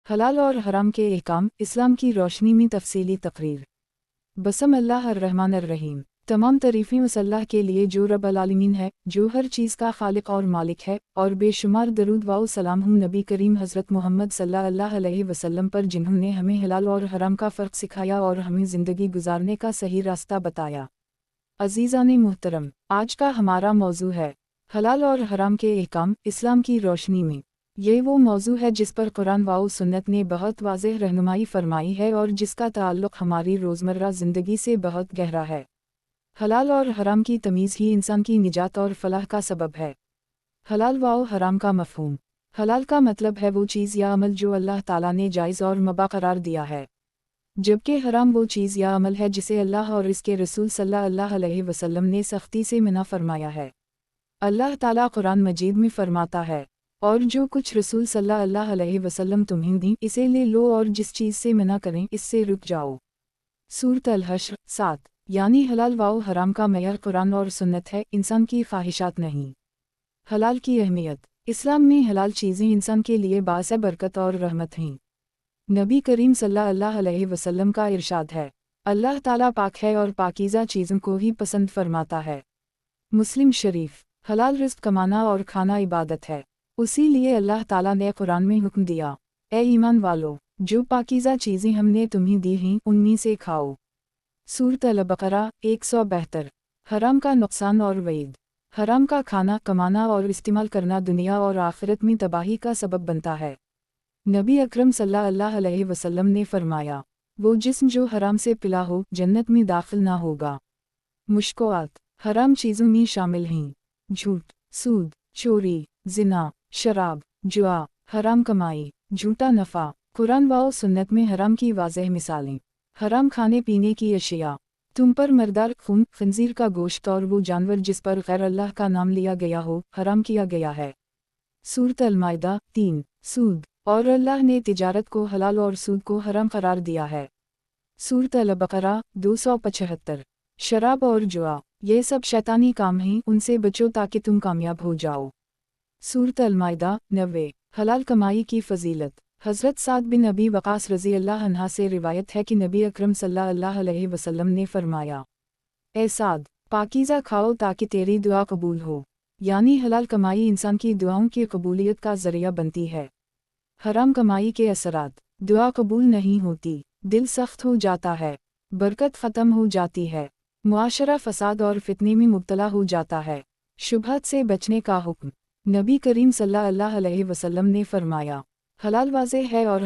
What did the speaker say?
हलाल और हराम के अहकाम, इस्लाम की रोशनी में तफसीली तकरीर। बसम अल्लाह अर्रहमान अर्रहीम। तमाम तारीफ़ें उस अल्लाह के लिए जो रब्बुल आलमीन है, जो हर चीज़ का खालिक और मालिक है, और बेशुमार दरूद व सलाम हूँ नबी करीम हज़रत मोहम्मद सल्लल्लाहु अलैहि वसल्लम पर, जिन्होंने हमें हलाल और हराम का फ़र्क सिखाया और हमें ज़िंदगी गुजारने का सही रास्ता बताया। अज़ीज़ान मुहतरम, आज का हमारा मौजू है हलाल और हराम के अहकाम, इस्लाम की रोशनी में। ये वो मौजू है जिस पर कुरान व सुन्नत ने बहुत वाज़ेह रहनुमाई फरमाई है और जिसका ताल्लुक़ हमारी रोज़मर्रा ज़िंदगी से बहुत गहरा है। हलाल और हराम की तमीज़ ही इंसान की निजात और फलाह का सबब है। हलाल व हराम का मफ़हूम। हलाल का मतलब है वो चीज़ या अमल जो अल्लाह ताला ने जायज़ और मुबाह करार दिया है, जबकि हराम वो चीज़ या अमल है जिसे अल्लाह और इसके रसूल सल्लल्लाहु अलैहि वसल्लम ने सख्ती से मना फरमाया है। अल्लाह ताला कुरान मजीद में फरमाता है, और जो कुछ रसूल सल्लल्लाहु अलैहि वसल्लम तुम्हें दी इसे ले लो और जिस चीज़ से मना करें इससे रुक जाओ। सूरत अल-हश्र 7। यानी हलाल व हराम का मयार कुरान और सुन्नत है, इंसान की ख्वाहिशात नहीं। हलाल की अहमियत। इस्लाम में हलाल चीज़ें इंसान के लिए बाअस बरकत और रहमत हैं। नबी करीम सल्लल्लाहु अलैहि वसल्लम का इरशाद है, अल्लाह ताला पाक है और पाकीज़ा चीज़ों को ही पसंद फरमाता है। मुस्लिम शरीफ। हलाल रिज़्क़ कमाना और खाना इबादत है, उसी लिए अल्लाह ताला ने कुरान में हुक्म दिया, ए ईमान वालो, जो पाकीज़ा चीज़ें हमने तुम्हें दी हैं उनमें से खाओ। सूरत अल-बक़रा 172। हराम का नुक़सान और वईद। हराम का खाना, कमाना और इस्तेमाल करना दुनिया और आखिरत में तबाही का सबब बनता है। नबी अकरम सल्लल्लाहु अलैहि वसल्लम ने फरमाया, वो जिस्म जो हराम से पिला हो जन्नत में दाखिल ना होगा। मुश्किलात। हराम चीज़ों में शामिल हैं झूठ, सूद, चोरी, ज़िना, शराब, जुआ, हराम कमाई, झूठा नफ़ा। कुरान व सुन्नत में हराम की वाज़ेह मिसालें। हराम खाने पीने की अशिया। तुम पर मर्दार खून, खंजीर का गोश्त और वो जानवर जिस पर गैर अल्लाह का नाम लिया गया हो, हराम किया गया है। सूरत अल-माइदा 3। सूद। और अल्लाह ने तिजारत को हलाल और सूद को हराम करार दिया है। सूरत अल-बक़रा 275। शराब और जुआ, ये सब शैतानी काम हैं, उनसे बचो ताकि तुम कामयाब हो जाओ। सूरत अल-माइदा 90। हलाल कमाई की फ़जीलत। हज़रत साद बिन अबी वक़ास रज़ी अल्लाह अन्हा से रिवायत है कि नबी अकरम सल्लल्लाहु अलैहि वसल्लम ने फरमाया, ए साद, पाकीज़ा खाओ ताकि तेरी दुआ कबूल हो। यानी हलाल कमाई इंसान की दुआओं की कबूलियत का ज़रिया बनती है। हराम कमाई के असरात। दुआ कबूल नहीं होती, दिल सख्त हो जाता है, बरकत ख़त्म हो जाती है, मुआशरा फ़साद और फितने में मुब्तला हो जाता है। शुबहत से बचने का हुक्म। नबी करीम सल्लल्लाहु अलैहि वसल्लम ने फरमाया, हलाल वाज़ेह है और